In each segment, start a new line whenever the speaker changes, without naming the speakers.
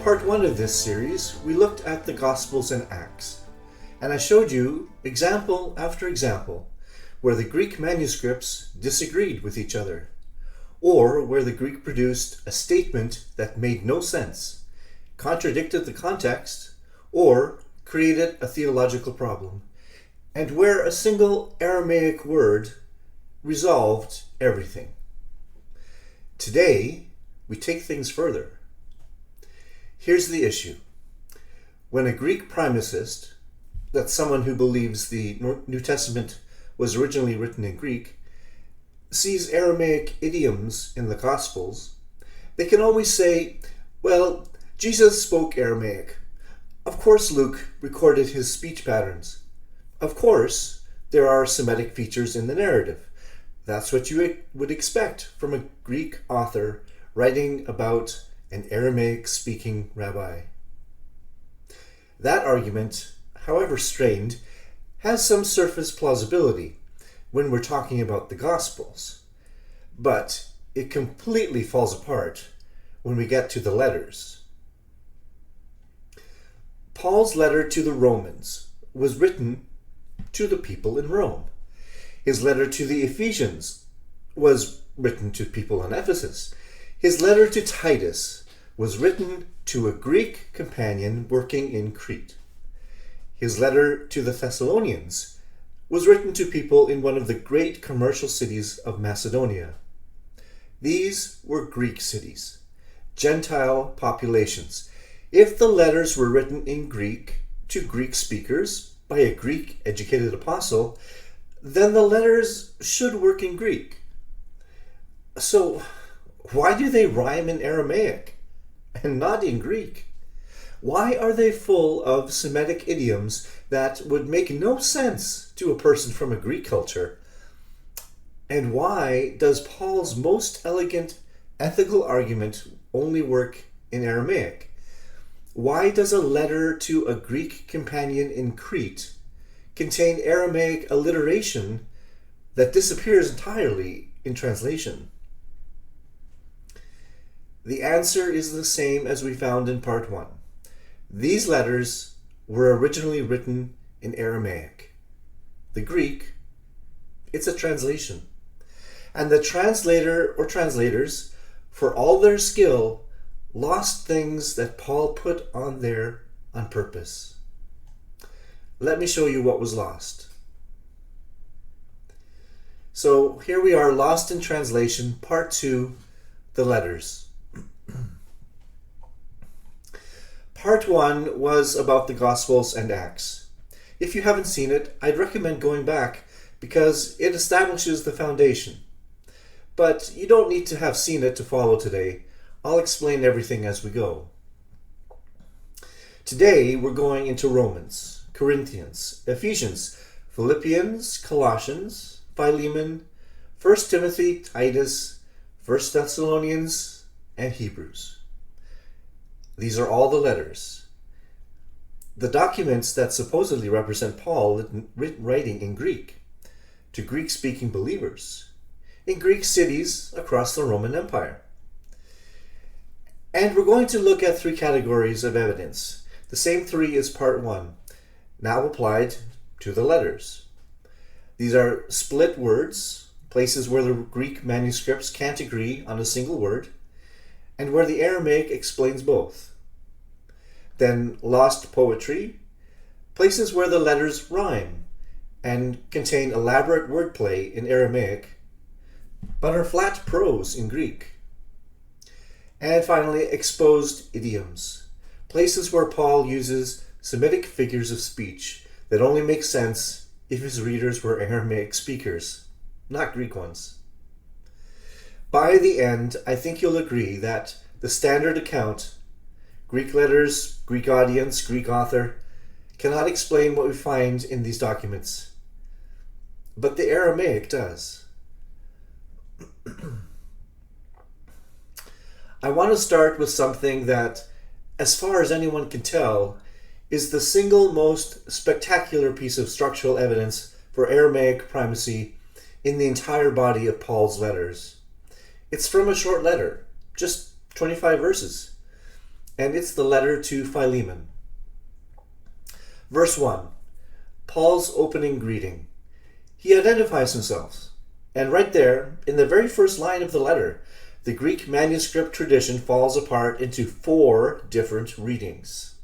part 1 of this series, we looked at the Gospels and Acts, and I showed you example after example where the Greek manuscripts disagreed with each other, or where the Greek produced a statement that made no sense, contradicted the context, or created a theological problem, and where a single Aramaic word resolved everything. Today, we take things further. Here's the issue. When a Greek primacist, that's someone who believes the New Testament was originally written in Greek, sees Aramaic idioms in the Gospels, they can always say, well, Jesus spoke Aramaic. Of course Luke recorded his speech patterns. Of course, there are Semitic features in the narrative. That's what you would expect from a Greek author writing about an Aramaic-speaking rabbi. That argument, however strained, has some surface plausibility when we're talking about the Gospels, but it completely falls apart when we get to the letters. Paul's letter to the Romans was written to the people in Rome. His letter to the Ephesians was written to people in Ephesus. His letter to Titus was written to a Greek companion working in Crete. His letter to the Thessalonians was written to people in one of the great commercial cities of Macedonia. These were Greek cities, Gentile populations. If the letters were written in Greek to Greek speakers by a Greek-educated apostle, then the letters should work in Greek. So, why do they rhyme in Aramaic and not in Greek? Why are they full of Semitic idioms that would make no sense to a person from a Greek culture? And why does Paul's most elegant ethical argument only work in Aramaic? Why does a letter to a Greek companion in Crete contain Aramaic alliteration that disappears entirely in translation? The answer is the same as we found in part 1. These letters were originally written in Aramaic. The Greek, it's a translation. And the translator or translators, for all their skill, lost things that Paul put on there on purpose. Let me show you what was lost. So here we are, Lost in Translation, part 2, the letters. Part 1 was about the Gospels and Acts. If you haven't seen it, I'd recommend going back because it establishes the foundation. But you don't need to have seen it to follow today. I'll explain everything as we go. Today we're going into Romans, Corinthians, Ephesians, Philippians, Colossians, Philemon, 1 Timothy, Titus, 1 Thessalonians, and Hebrews. These are all the letters. The documents that supposedly represent Paul writing in Greek to Greek-speaking believers in Greek cities across the Roman Empire. And we're going to look at 3 categories of evidence, the same 3 as part 1, now applied to the letters. These are split words, places where the Greek manuscripts can't agree on a single word, and where the Aramaic explains both. Then lost poetry, places where the letters rhyme and contain elaborate wordplay in Aramaic, but are flat prose in Greek. And finally, exposed idioms, places where Paul uses Semitic figures of speech that only make sense if his readers were Aramaic speakers, not Greek ones. By the end, I think you'll agree that the standard account, Greek letters, Greek audience, Greek author, cannot explain what we find in these documents. But the Aramaic does. I want to start with something that, as far as anyone can tell, is the single most spectacular piece of structural evidence for Aramaic primacy in the entire body of Paul's letters. It's from a short letter, just 25 verses. and it's the letter to Philemon. Verse 1, Paul's opening greeting. He identifies himself, and right there, in the very first line of the letter, the Greek manuscript tradition falls apart into 4 different readings.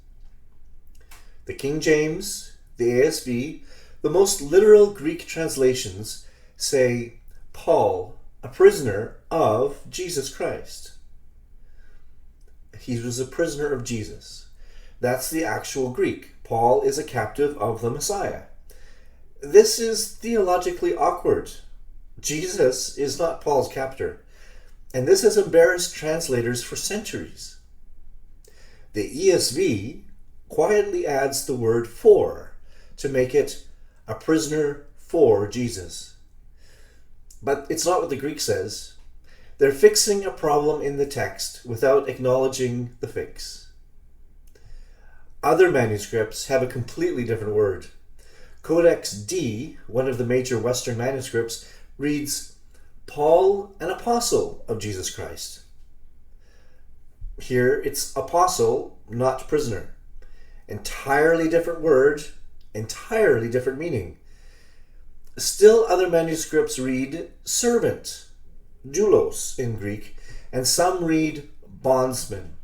The King James, the ASV, the most literal Greek translations say, Paul, a prisoner of Jesus Christ. He was a prisoner of Jesus. That's the actual Greek. Paul is a captive of the Messiah. This is theologically awkward. Jesus is not Paul's captor, and this has embarrassed translators for centuries. The ESV quietly adds the word for to make it a prisoner for Jesus. But it's not what the Greek says. They're fixing a problem in the text without acknowledging the fix. Other manuscripts have a completely different word. Codex D, one of the major Western manuscripts, reads, Paul, an apostle of Jesus Christ. Here it's apostle, not prisoner. Entirely different word, entirely different meaning. Still other manuscripts read servant, doulos in Greek, and some read bondsman.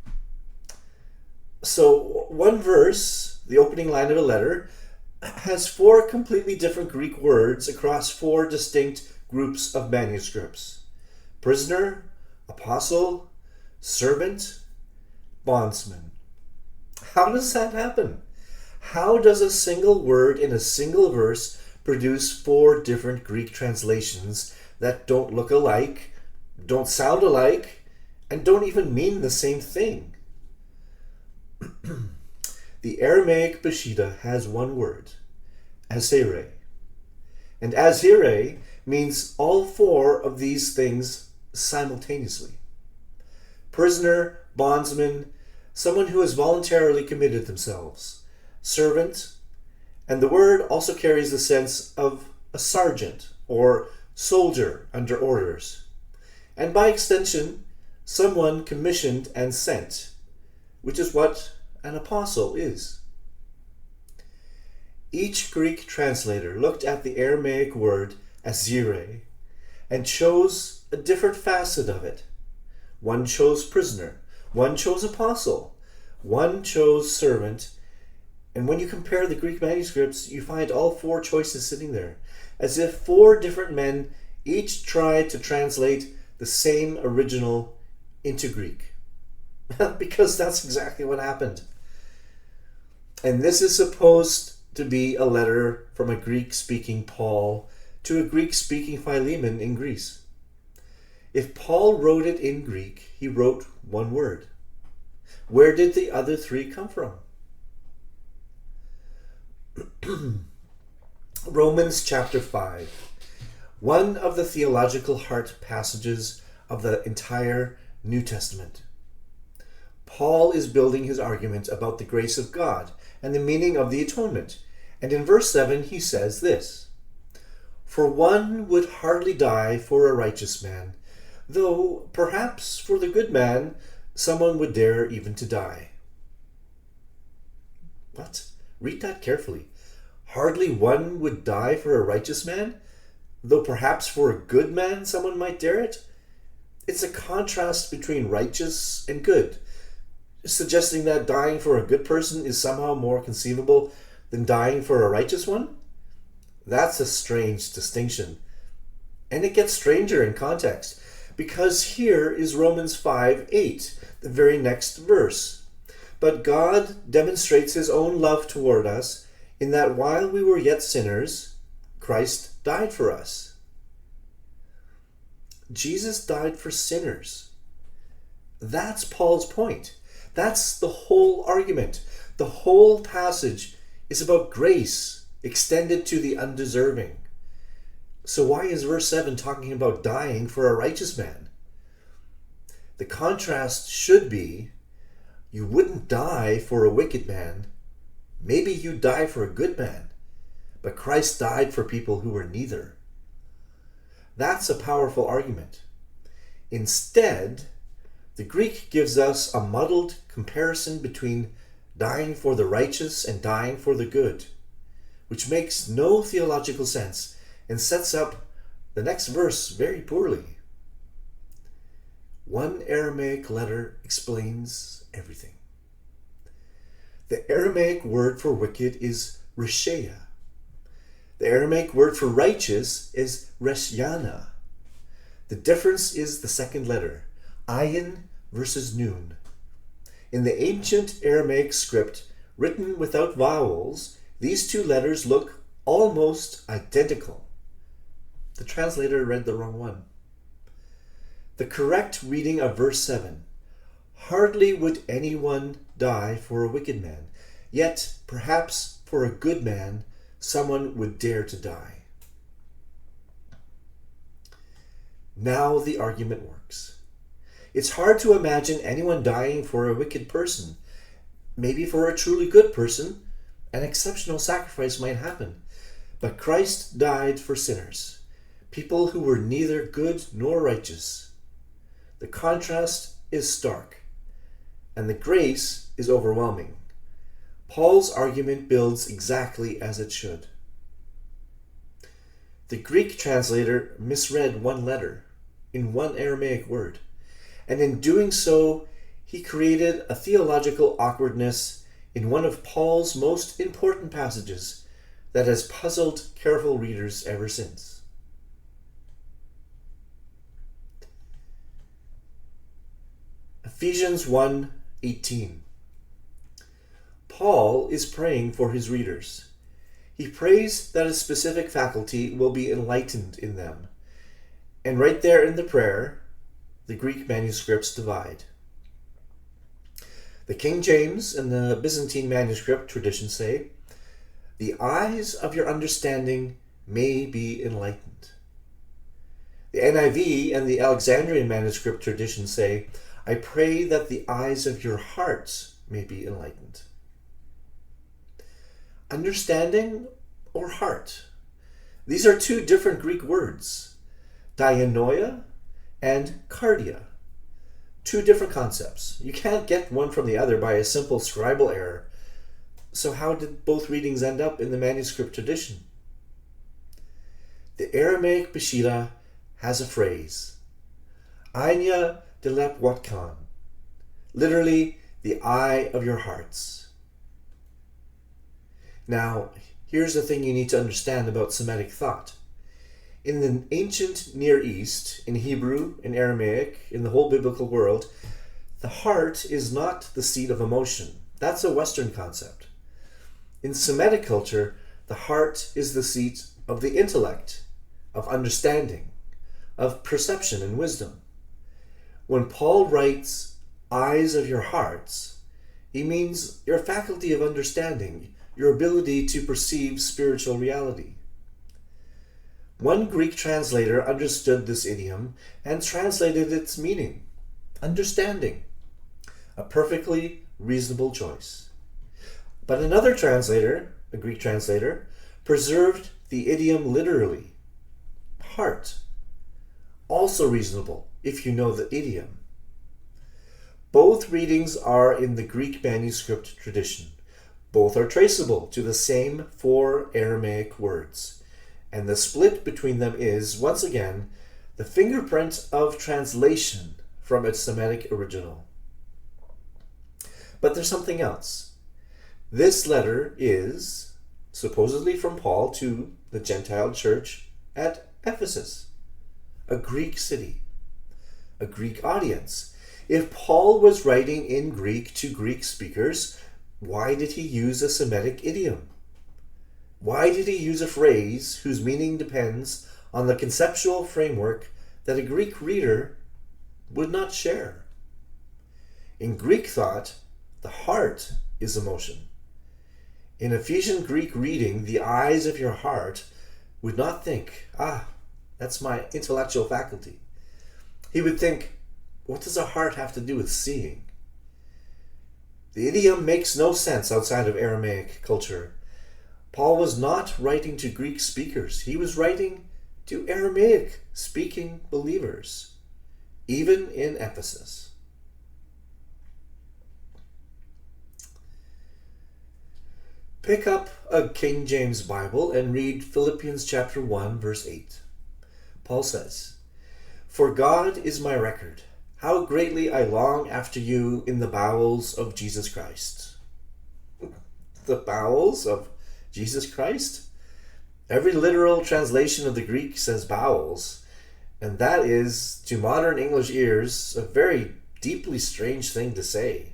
So one verse, the opening line of a letter, has 4 completely different Greek words across 4 distinct groups of manuscripts. Prisoner, apostle, servant, bondsman. How does that happen? How does a single word in a single verse produce 4 different Greek translations that don't look alike, don't sound alike, and don't even mean the same thing? The Aramaic Peshitta has one word, asiyreh. And asiyreh means all 4 of these things simultaneously. Prisoner, bondsman, someone who has voluntarily committed themselves. Servant, and the word also carries the sense of a sergeant or soldier under orders. And by extension, someone commissioned and sent, which is what an apostle is. Each Greek translator looked at the Aramaic word asiyreh and chose a different facet of it. One chose prisoner, one chose apostle, one chose servant, and when you compare the Greek manuscripts, you find all 4 choices sitting there, as if 4 different men each tried to translate the same original into Greek. Because that's exactly what happened. And this is supposed to be a letter from a Greek-speaking Paul to a Greek-speaking Philemon in Greece. If Paul wrote it in Greek, he wrote one word. Where did the other 3 come from? Romans chapter 5, one of the theological heart passages of the entire New Testament. Paul is building his argument about the grace of God and the meaning of the atonement. And in verse 7 he says this, For one would hardly die for a righteous man, though perhaps for the good man someone would dare even to die. What? Read that carefully. Hardly one would die for a righteous man, though perhaps for a good man someone might dare it? It's a contrast between righteous and good, suggesting that dying for a good person is somehow more conceivable than dying for a righteous one? That's a strange distinction. And it gets stranger in context, because here is Romans 5:8, the very next verse. But God demonstrates his own love toward us in that while we were yet sinners, Christ died for us. Jesus died for sinners. That's Paul's point. That's the whole argument. The whole passage is about grace extended to the undeserving. So why is verse 7 talking about dying for a righteous man? The contrast should be, you wouldn't die for a wicked man. Maybe you'd die for a good man. But Christ died for people who were neither. That's a powerful argument. Instead, The Greek gives us a muddled comparison between dying for the righteous and dying for the good, which makes no theological sense and sets up the next verse very poorly. One Aramaic letter explains everything. The Aramaic word for wicked is reshea. The Aramaic word for righteous is reshyana. The difference is the second letter, ayin versus nun. In the ancient Aramaic script, written without vowels, these two letters look almost identical. The translator read the wrong one. The correct reading of verse 7, hardly would anyone die for a wicked man, yet perhaps for a good man someone would dare to die. Now the argument works. It's hard to imagine anyone dying for a wicked person. Maybe for a truly good person, an exceptional sacrifice might happen. But Christ died for sinners, people who were neither good nor righteous. The contrast is stark, and the grace is overwhelming. Paul's argument builds exactly as it should. The Greek translator misread one letter in one Aramaic word, and in doing so, he created a theological awkwardness in one of Paul's most important passages that has puzzled careful readers ever since. Ephesians 1:18. Paul is praying for his readers. He prays that a specific faculty will be enlightened in them. And right there in the prayer, the Greek manuscripts divide. The King James and the Byzantine manuscript tradition say, "The eyes of your understanding may be enlightened." The NIV and the Alexandrian manuscript tradition say, "I pray that the eyes of your hearts may be enlightened." Understanding or heart? These are two different Greek words, dianoia and cardia. Two different concepts. You can't get one from the other by a simple scribal error. So how did both readings end up in the manuscript tradition? The Aramaic Peshitta has a phrase, Ainya delep watkan, literally, the eye of your hearts. Now, here's the thing you need to understand about Semitic thought. In the ancient Near East, in Hebrew, in Aramaic, in the whole biblical world, the heart is not the seat of emotion. That's a Western concept. In Semitic culture, the heart is the seat of the intellect, of understanding, of perception and wisdom. When Paul writes, eyes of your hearts, he means your faculty of understanding, your ability to perceive spiritual reality. One Greek translator understood this idiom and translated its meaning, understanding, a perfectly reasonable choice. But another translator, a Greek translator, preserved the idiom literally, heart, also reasonable if you know the idiom. Both readings are in the Greek manuscript tradition. Both are traceable to the same 4 Aramaic words. And the split between them is, once again, the fingerprint of translation from its Semitic original. But there's something else. This letter is supposedly from Paul to the Gentile church at Ephesus, a Greek city, a Greek audience. If Paul was writing in Greek to Greek speakers, why did he use a Semitic idiom? Why did he use a phrase whose meaning depends on the conceptual framework that a Greek reader would not share? In Greek thought, the heart is emotion. In Ephesian Greek reading, the eyes of your heart would not think, that's my intellectual faculty. He would think, what does a heart have to do with seeing? The idiom makes no sense outside of Aramaic culture. Paul was not writing to Greek speakers. He was writing to Aramaic-speaking believers, even in Ephesus. Pick up a King James Bible and read Philippians chapter 1, verse 8. Paul says, "For God is my record, how greatly I long after you in the bowels of Jesus Christ." The bowels of Jesus Christ? Every literal translation of the Greek says bowels, and that is, to modern English ears, a very deeply strange thing to say.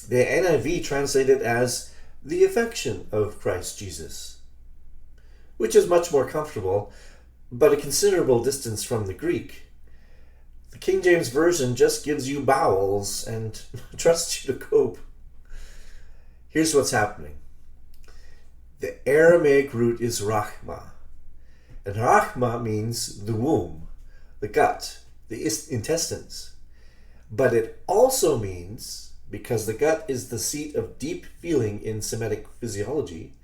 The NIV translated as the affection of Christ Jesus, which is much more comfortable, but a considerable distance from the Greek. The King James Version just gives you bowels and trusts you to cope. Here's what's happening. The Aramaic root is rachma, and rachma means the womb, the gut, the intestines. But it also means, because the gut is the seat of deep feeling in Semitic physiology,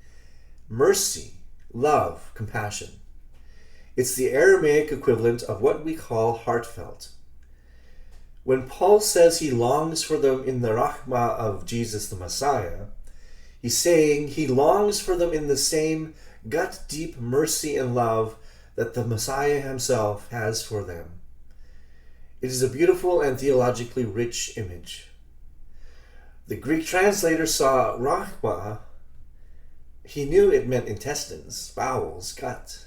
mercy, love, compassion. It's the Aramaic equivalent of what we call heartfelt. When Paul says he longs for them in the rachma of Jesus the Messiah, he's saying he longs for them in the same gut-deep mercy and love that the Messiah himself has for them. It is a beautiful and theologically rich image. The Greek translator saw rachma. He knew it meant intestines, bowels, gut.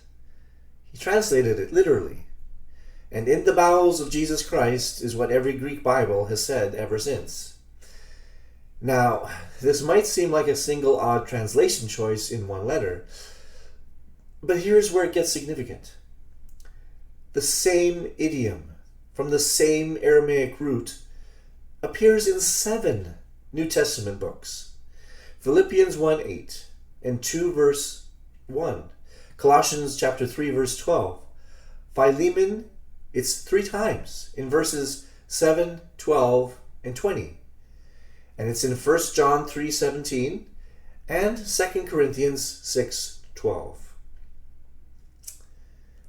He translated it literally. And in the bowels of Jesus Christ is what every Greek Bible has said ever since. Now, this might seem like a single odd translation choice in one letter, but here's where it gets significant. The same idiom from the same Aramaic root appears in 7 New Testament books. Philippians 1:8 and 2 verse 1. Colossians chapter 3 verse 12. Philemon, it's 3 times in verses 7, 12, and 20. And it's in 1 John 3:17 and 2 Corinthians 6:12.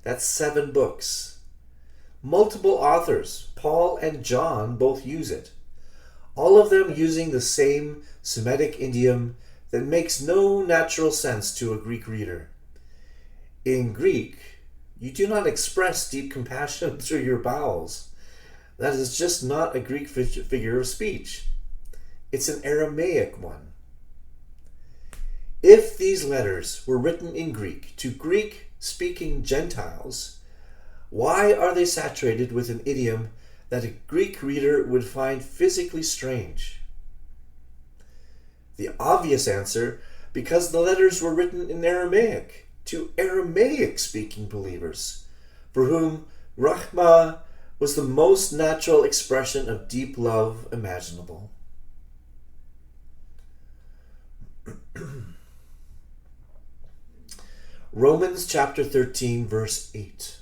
That's 7 books. Multiple authors, Paul and John, both use it. All of them using the same Semitic idiom that makes no natural sense to a Greek reader. In Greek, you do not express deep compassion through your bowels. That is just not a Greek figure of speech. It's an Aramaic one. If these letters were written in Greek to Greek-speaking Gentiles, why are they saturated with an idiom that a Greek reader would find physically strange? The obvious answer, because the letters were written in Aramaic to Aramaic-speaking believers, for whom rachma was the most natural expression of deep love imaginable. Romans chapter 13, verse 8.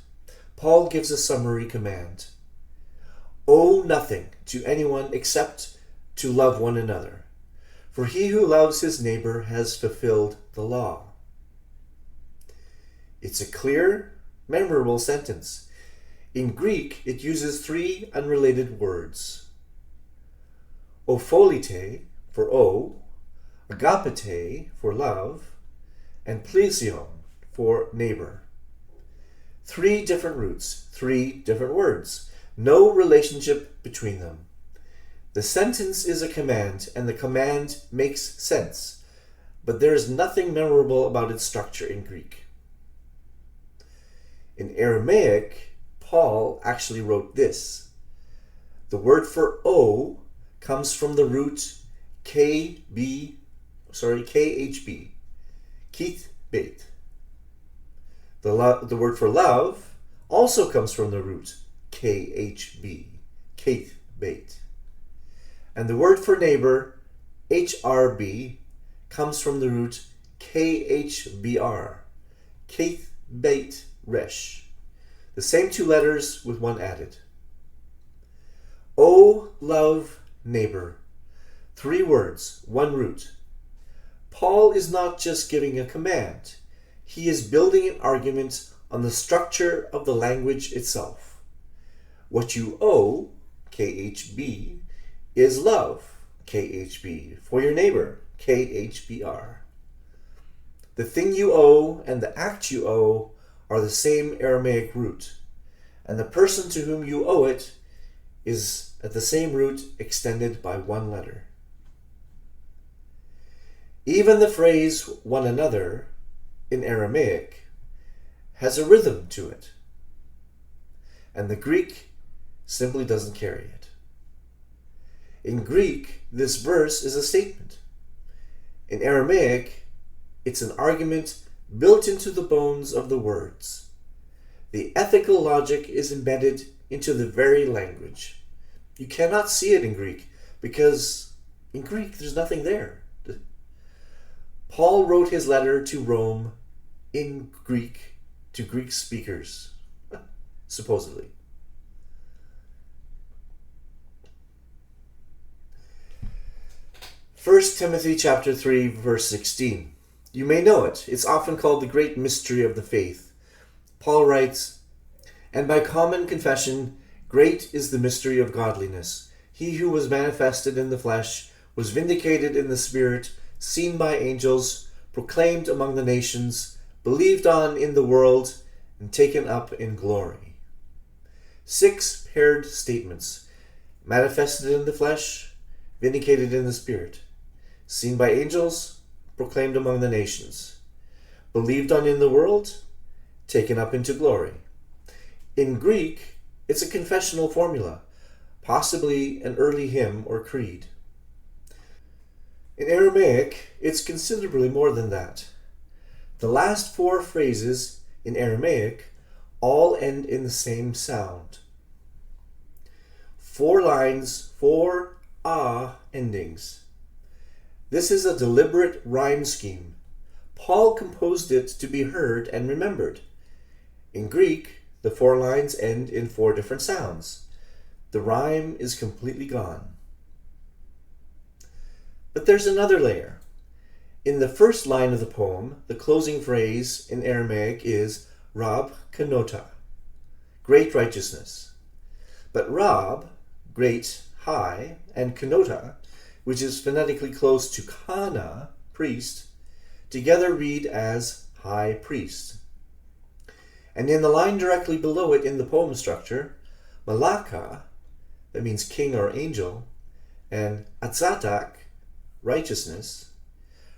Paul gives a summary command. Owe nothing to anyone except to love one another, for he who loves his neighbor has fulfilled the law. It's a clear, memorable sentence. In Greek, it uses 3 unrelated words. Opholite for owe, agapete for love, and plesion for neighbor. 3 different roots, 3 different words. No relationship between them. The sentence is a command, and the command makes sense, but there is nothing memorable about its structure in Greek. In Aramaic, Paul actually wrote this. The word for "o" comes from the root KHB, Keith bait. The word for love also comes from the root KHB, Keith bait. And the word for neighbor, HRB, comes from the root KHBR, Keith bait resh. The same 2 letters with 1 added. O love neighbor. 3 words, 1 root. Paul is not just giving a command. He is building an argument on the structure of the language itself. What you owe, KHB, is love, KHB, for your neighbor, KHBR. The thing you owe and the act you owe are the same Aramaic root, and the person to whom you owe it is at the same root extended by one letter. Even the phrase one another in Aramaic has a rhythm to it, and the Greek simply doesn't carry it. In Greek, this verse is a statement. In Aramaic, it's an argument built into the bones of the words. The ethical logic is embedded into the very language. You cannot see it in Greek because in Greek there's nothing there. Paul wrote his letter to Rome in Greek to Greek speakers, supposedly. First Timothy chapter 3, verse 16. You may know it. It's often called the great mystery of the faith. Paul writes, "And by common confession, great is the mystery of godliness. He who was manifested in the flesh was vindicated in the spirit, seen by angels, proclaimed among the nations, believed on in the world, and taken up in glory." 6 paired statements. Manifested in the flesh, vindicated in the spirit, seen by angels, proclaimed among the nations, believed on in the world, taken up into glory. In Greek, it's a confessional formula, possibly an early hymn or creed. In Aramaic, it's considerably more than that. The last 4 phrases in Aramaic all end in the same sound. 4 lines, 4 endings. This is a deliberate rhyme scheme. Paul composed it to be heard and remembered. In Greek, the 4 lines end in 4 different sounds. The rhyme is completely gone. But there's another layer. In the first line of the poem, the closing phrase in Aramaic is Rab Kanota, great righteousness. But Rab, great, high, and Kanota, which is phonetically close to Kana, priest, together read as high priest. And in the line directly below it in the poem structure, Malaka, that means king or angel, and Atzatak, righteousness,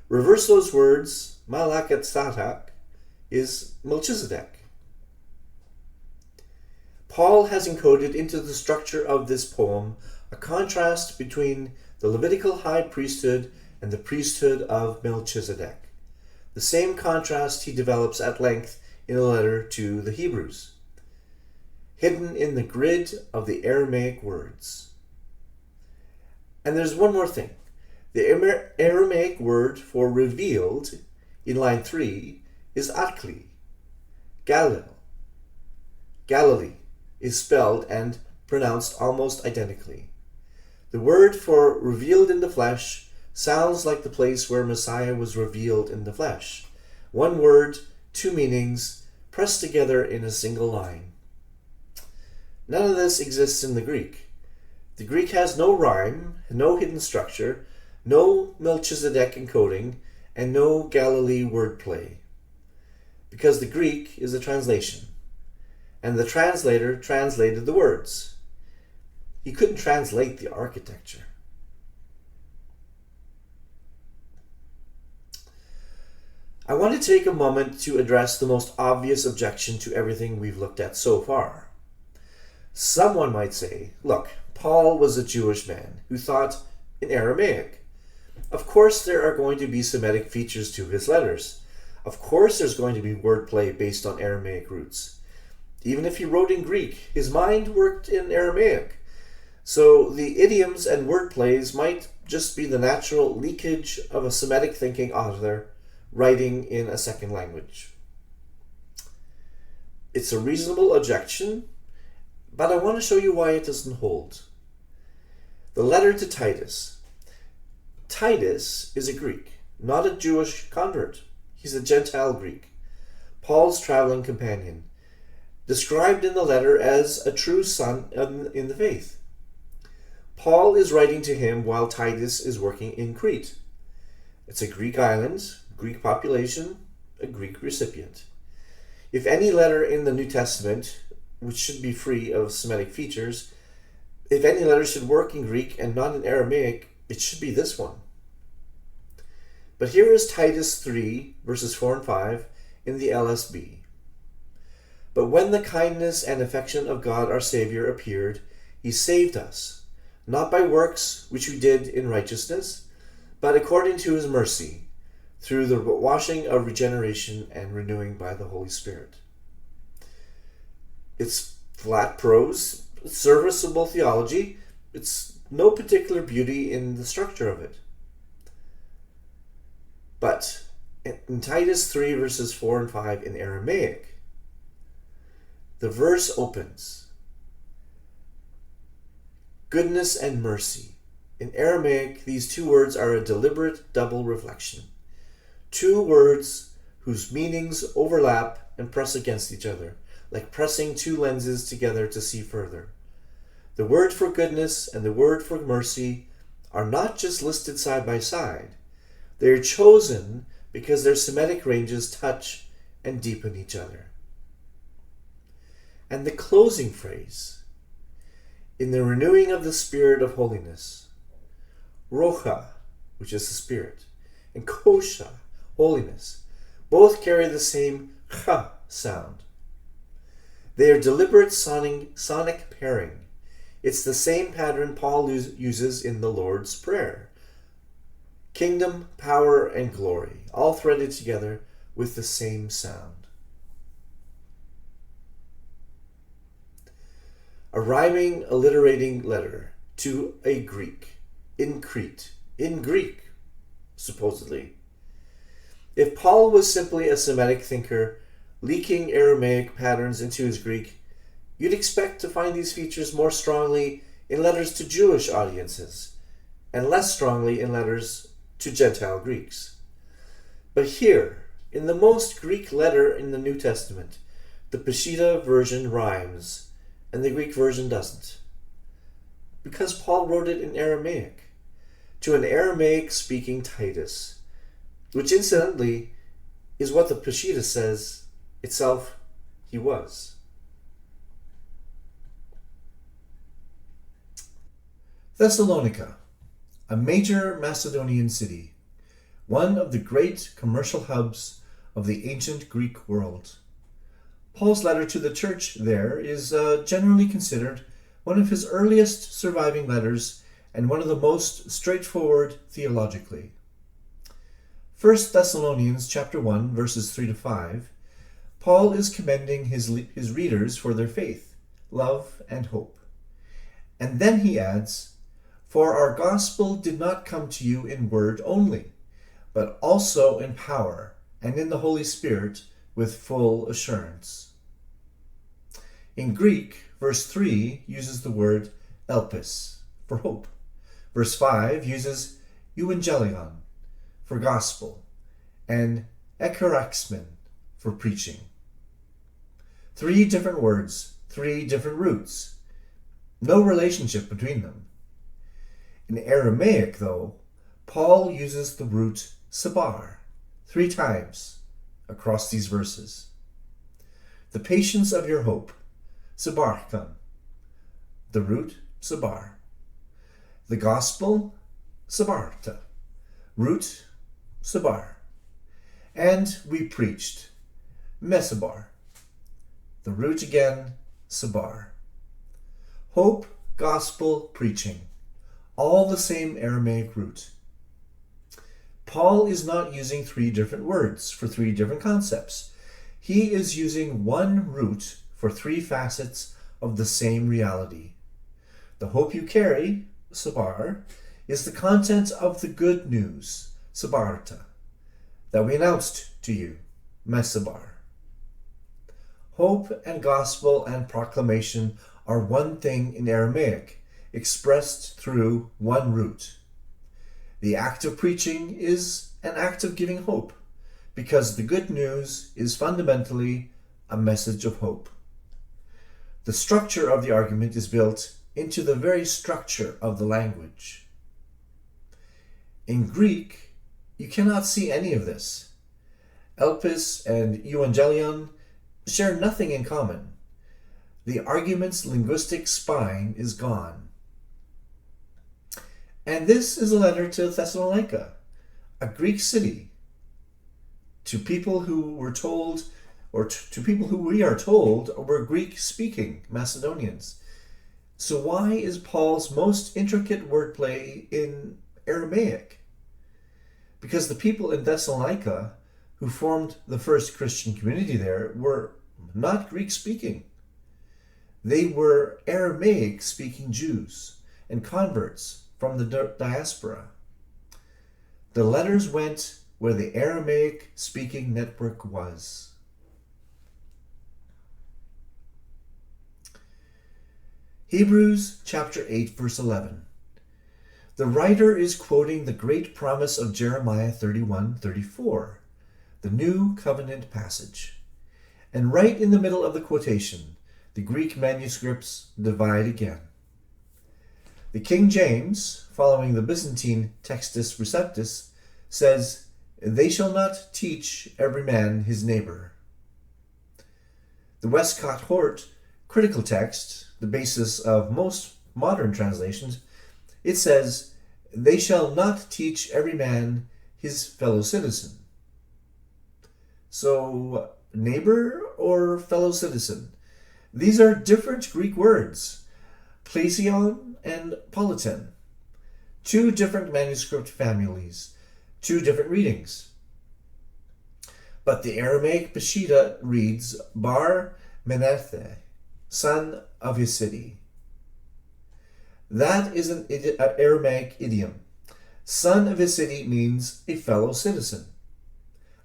reverse those words, Malakatzatak is Melchizedek. Paul has encoded into the structure of this poem a contrast between the Levitical high priesthood and the priesthood of Melchizedek. The same contrast he develops at length in a letter to the Hebrews, hidden in the grid of the Aramaic words. And there's one more thing. The Aramaic word for revealed in line 3 is Atkli. Galilee is spelled and pronounced almost identically. The word for revealed in the flesh sounds like the place where Messiah was revealed in the flesh. One word, 2 meanings, pressed together in a single line. None of this exists in the Greek. The Greek has no rhyme, no hidden structure, no Melchizedek encoding, and no Galilee wordplay. Because the Greek is a translation, and the translator translated the words. He couldn't translate the architecture. I want to take a moment to address the most obvious objection to everything we've looked at so far. Someone might say, look, Paul was a Jewish man who thought in Aramaic. Of course there are going to be Semitic features to his letters. Of course there's going to be wordplay based on Aramaic roots. Even if he wrote in Greek, his mind worked in Aramaic. So the idioms and wordplays might just be the natural leakage of a Semitic thinking author writing in a second language. It's a reasonable objection, but I want to show you why it doesn't hold. The letter to Titus. Titus is a Greek, not a Jewish convert. He's a Gentile Greek, Paul's traveling companion, described in the letter as a true son in the faith. Paul is writing to him while Titus is working in Crete. It's a Greek island, Greek population, a Greek recipient. If any letter in the New Testament, which should be free of Semitic features, if any letter should work in Greek and not in Aramaic, it should be this one. But here is Titus 3, verses 4 and 5 in the LSB. But when the kindness and affection of God our Savior appeared, he saved us, not by works which we did in righteousness, but according to his mercy, through the washing of regeneration and renewing by the Holy Spirit. It's flat prose, serviceable theology. It's no particular beauty in the structure of it. But in Titus 3, verses 4 and 5 in Aramaic, the verse opens, goodness and mercy. In Aramaic, these two words are a deliberate double reflection. Two words whose meanings overlap and press against each other, like pressing two lenses together to see further. The word for goodness and the word for mercy are not just listed side by side. They are chosen because their Semitic ranges touch and deepen each other. And the closing phrase, in the renewing of the Spirit of holiness, Rocha, which is the Spirit, and Kosha, holiness, both carry the same cha sound. They are deliberate sonic pairing. It's the same pattern Paul uses in the Lord's Prayer. Kingdom, power, and glory, all threaded together with the same sound. A rhyming, alliterating letter to a Greek, in Crete, in Greek, supposedly. If Paul was simply a Semitic thinker, leaking Aramaic patterns into his Greek, you'd expect to find these features more strongly in letters to Jewish audiences, and less strongly in letters to Gentile Greeks. But here, in the most Greek letter in the New Testament, the Peshitta version rhymes, and the Greek version doesn't. Because Paul wrote it in Aramaic, to an Aramaic-speaking Titus, which incidentally is what the Peshitta says itself he was. Thessalonica, a major Macedonian city, one of the great commercial hubs of the ancient Greek world. Paul's letter to the church there is generally considered one of his earliest surviving letters and one of the most straightforward theologically. 1 Thessalonians chapter 1, verses 3 to 5, Paul is commending his readers for their faith, love, and hope. And then he adds, "For our gospel did not come to you in word only, but also in power and in the Holy Spirit with full assurance." In Greek, verse 3 uses the word elpis for hope. Verse 5 uses euangelion for gospel and ekaraxmen for preaching. 3 different words, 3 different roots. No relationship between them. In Aramaic, though, Paul uses the root sabar 3 times across these verses. The patience of your hope, sabarkan. The root, sabar. The gospel, sabarta. Root, sabar. And we preached, mesabar. The root again, sabar. Hope, gospel, preaching. All the same Aramaic root. Paul is not using 3 different words for 3 different concepts. He is using one root for 3 facets of the same reality. The hope you carry, sabar, is the content of the good news, sabarta, that we announced to you, mesabar. Hope and gospel and proclamation are one thing in Aramaic, expressed through one root. The act of preaching is an act of giving hope, because the good news is fundamentally a message of hope. The structure of the argument is built into the very structure of the language. In Greek, you cannot see any of this. Elpis and Evangelion share nothing in common. The argument's linguistic spine is gone. And this is a letter to Thessalonica, a Greek city, to people who were told, or to people who we are told were Greek-speaking Macedonians. So why is Paul's most intricate wordplay in Aramaic? Because the people in Thessalonica who formed the first Christian community there were not Greek-speaking. They were Aramaic-speaking Jews and converts from the diaspora. The letters went where the Aramaic-speaking network was. Hebrews chapter 8, verse 11. The writer is quoting the great promise of Jeremiah 31:34, the New Covenant passage. And right in the middle of the quotation, the Greek manuscripts divide again. The King James, following the Byzantine Textus Receptus, says, "They shall not teach every man his neighbor." The Westcott Hort critical text, the basis of most modern translations, it says, "They shall not teach every man his fellow citizen." So, neighbor or fellow citizen? These are different Greek words, plesion and politin. Two different manuscript families, two different readings. But the Aramaic Peshitta reads, Bar Menethe, son of his city. That is an Aramaic idiom. Son of his city means a fellow citizen,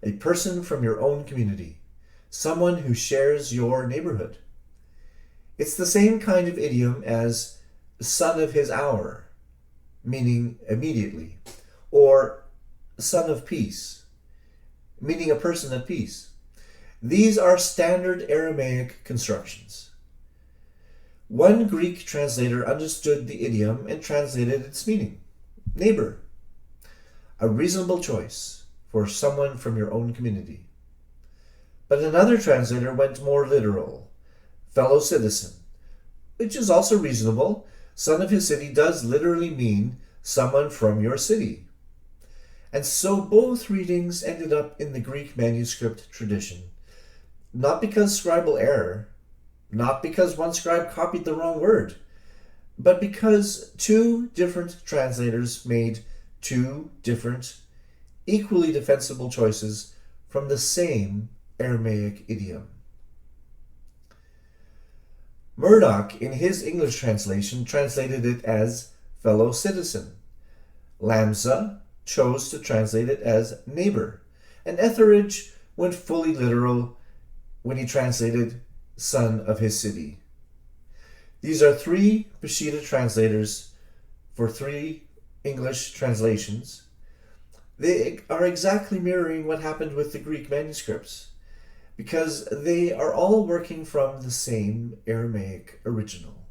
a person from your own community, someone who shares your neighborhood. It's the same kind of idiom as son of his hour, meaning immediately, or son of peace, meaning a person at peace. These are standard Aramaic constructions. One Greek translator understood the idiom and translated its meaning, neighbor, a reasonable choice for someone from your own community. But another translator went more literal, fellow citizen, which is also reasonable. Son of his city does literally mean someone from your city. And so both readings ended up in the Greek manuscript tradition, not because scribal error, not because one scribe copied the wrong word, but because two different translators made two different, equally defensible choices from the same Aramaic idiom. Murdoch, in his English translation, translated it as fellow citizen. Lamsa chose to translate it as neighbor, and Etheridge went fully literal when he translated son of his city. These are three Peshitta translators for three English translations. They are exactly mirroring what happened with the Greek manuscripts, because they are all working from the same Aramaic original.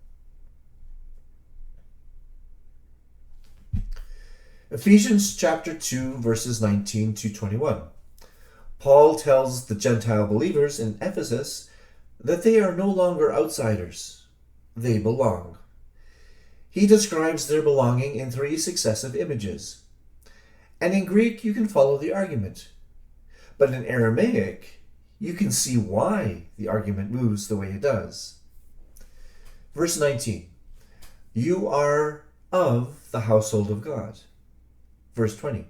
Ephesians chapter 2, verses 19 to 21. Paul tells the Gentile believers in Ephesus that they are no longer outsiders. They belong. He describes their belonging in three successive images. And in Greek, you can follow the argument. But in Aramaic, you can see why the argument moves the way it does. Verse 19. You are of the household of God. Verse 20.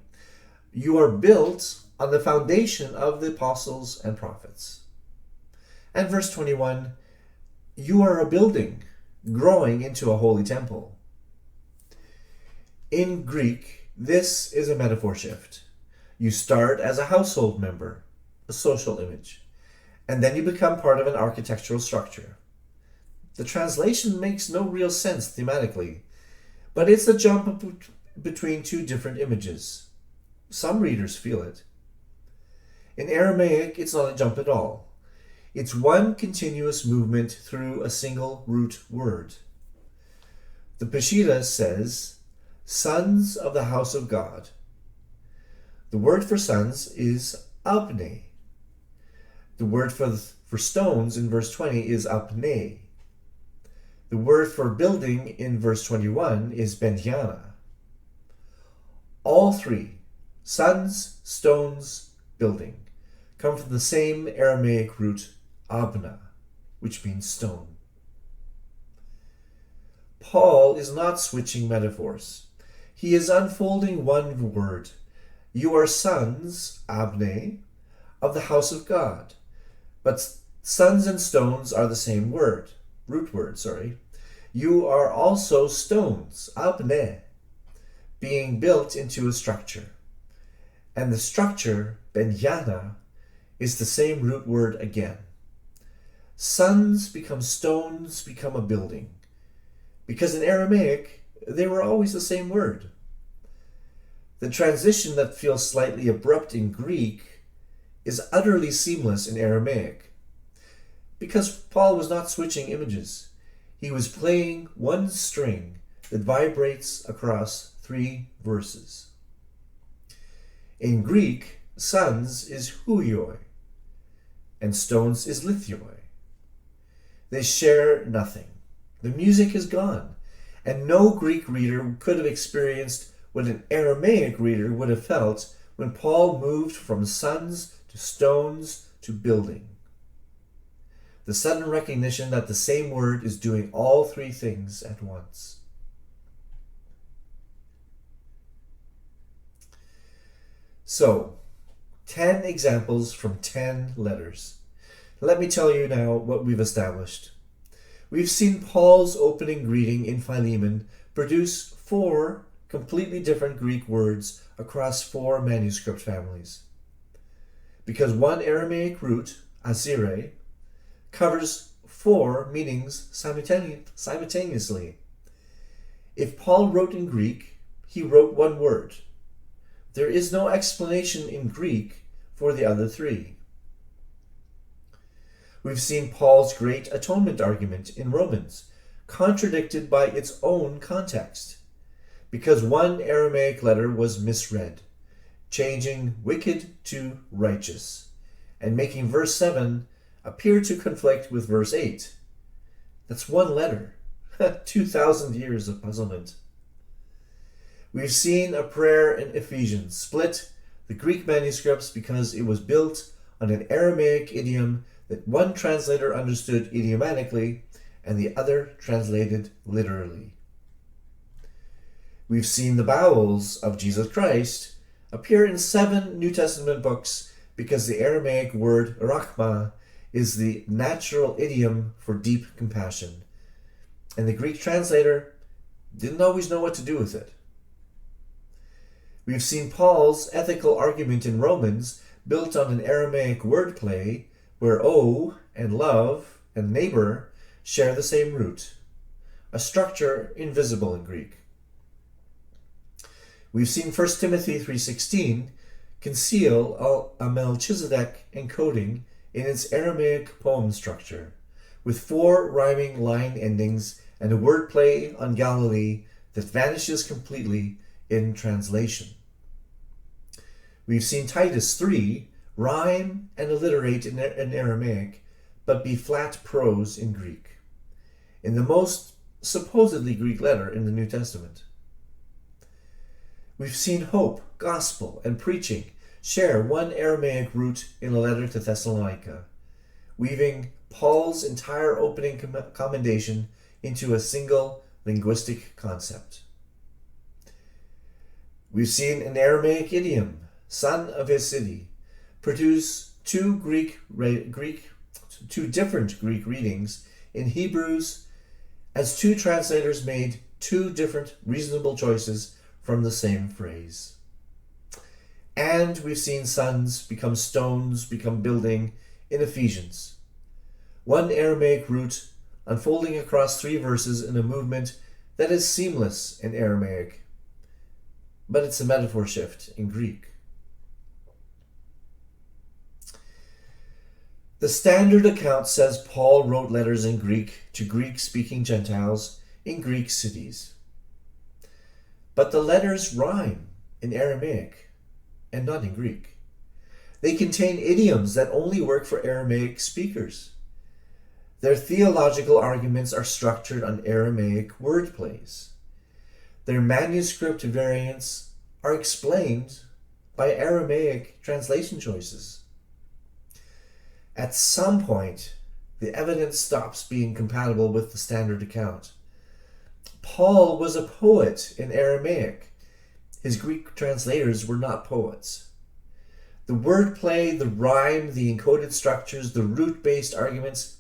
You are built on the foundation of the apostles and prophets. And verse 21. You are a building growing into a holy temple. In Greek, this is a metaphor shift. You start as a household member, a social image, and then you become part of an architectural structure. The translation makes no real sense thematically, but it's a jump between two different images. Some readers feel it. In Aramaic, it's not a jump at all. It's one continuous movement through a single root word. The Peshitta says, sons of the house of God. The word for sons is abne, The word for stones in verse 20 is apne. The word for building in verse 21 is benyana. All three, sons, stones, building, come from the same Aramaic root abna, which means stone. Paul is not switching metaphors. He is unfolding one word. You are sons, abne, of the house of God. But sons and stones are the same word, root word. You are also stones, abne, being built into a structure. And the structure, benyana, is the same root word again. Sons become stones, become a building. Because in Aramaic, they were always the same word. The transition that feels slightly abrupt in Greek is utterly seamless in Aramaic. Because Paul was not switching images. He was playing one string that vibrates across 3 verses. In Greek, sons is huioi, and stones is lithioi. They share nothing. The music is gone, and no Greek reader could have experienced what an Aramaic reader would have felt when Paul moved from sons to stones to building. The sudden recognition that the same word is doing all 3 things at once. So, 10 examples from 10 letters. Let me tell you now what we've established. We've seen Paul's opening greeting in Philemon produce 4 completely different Greek words across 4 manuscript families. Because one Aramaic root, asiyreh, covers 4 meanings simultaneously. If Paul wrote in Greek, he wrote one word. There is no explanation in Greek for the other 3. We've seen Paul's great atonement argument in Romans, contradicted by its own context, because one Aramaic letter was misread, changing wicked to righteous, and making verse 7 appear to conflict with verse 8. That's one letter. 2,000 years of puzzlement. We've seen a prayer in Ephesians split the Greek manuscripts because it was built on an Aramaic idiom that one translator understood idiomatically and the other translated literally. We've seen the bowels of Jesus Christ appear in 7 New Testament books because the Aramaic word rachma is the natural idiom for deep compassion, and the Greek translator didn't always know what to do with it. We've seen Paul's ethical argument in Romans built on an Aramaic wordplay where O and love and neighbor share the same root, a structure invisible in Greek. We've seen 1 Timothy 3:16 conceal a Melchizedek encoding in its Aramaic poem structure, with 4 rhyming line endings and a wordplay on Galilee that vanishes completely in translation. We've seen Titus 3 rhyme and alliterate in Aramaic, but be flat prose in Greek, in the most supposedly Greek letter in the New Testament. We've seen hope, gospel, and preaching share one Aramaic root in a letter to Thessalonica, weaving Paul's entire opening commendation into a single linguistic concept. We've seen an Aramaic idiom, son of his city, produce 2 different Greek readings in Hebrews as 2 translators made 2 different reasonable choices from the same phrase. And we've seen sons become stones, become building in Ephesians. One Aramaic root unfolding across 3 verses in a movement that is seamless in Aramaic, but it's a metaphor shift in Greek. The standard account says Paul wrote letters in Greek to Greek-speaking Gentiles in Greek cities. But the letters rhyme in Aramaic and not in Greek. They contain idioms that only work for Aramaic speakers. Their theological arguments are structured on Aramaic wordplays. Their manuscript variants are explained by Aramaic translation choices. At some point, the evidence stops being compatible with the standard account. Paul was a poet in Aramaic. His Greek translators were not poets. The wordplay, the rhyme, the encoded structures, the root-based arguments,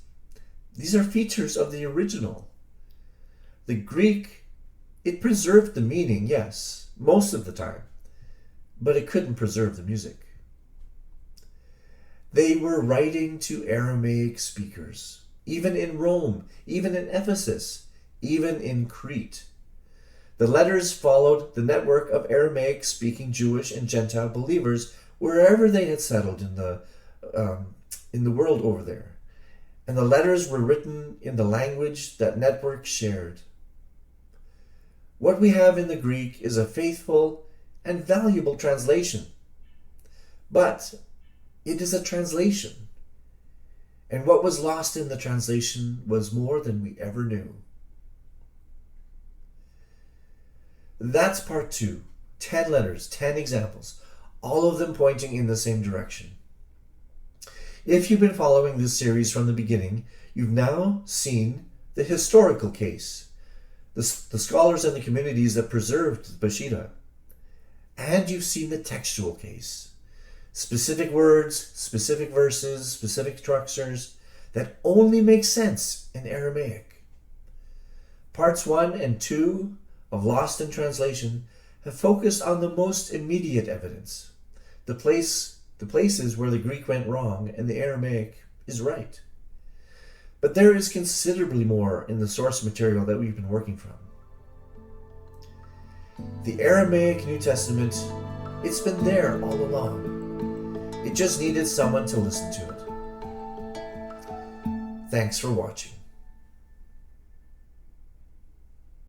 these are features of the original. The Greek, it preserved the meaning, yes, most of the time, but it couldn't preserve the music. They were writing to Aramaic speakers, even in Rome, even in Ephesus, even in Crete. The letters followed the network of Aramaic-speaking Jewish and Gentile believers wherever they had settled in the world over there. And the letters were written in the language that network shared. What we have in the Greek is a faithful and valuable translation. But it is a translation. And what was lost in the translation was more than we ever knew. That's part 2. 10 letters, 10 examples, all of them pointing in the same direction. If you've been following this series from the beginning, you've now seen the historical case, the scholars and the communities that preserved the Peshitta, and you've seen the textual case, specific words, specific verses, specific structures that only make sense in Aramaic. Parts 1 and 2 of Lost in Translation have focused on the most immediate evidence, the places where the Greek went wrong and the Aramaic is right. But there is considerably more in the source material that we've been working from. The Aramaic New Testament, it's been there all along. It just needed someone to listen to it. Thanks for watching.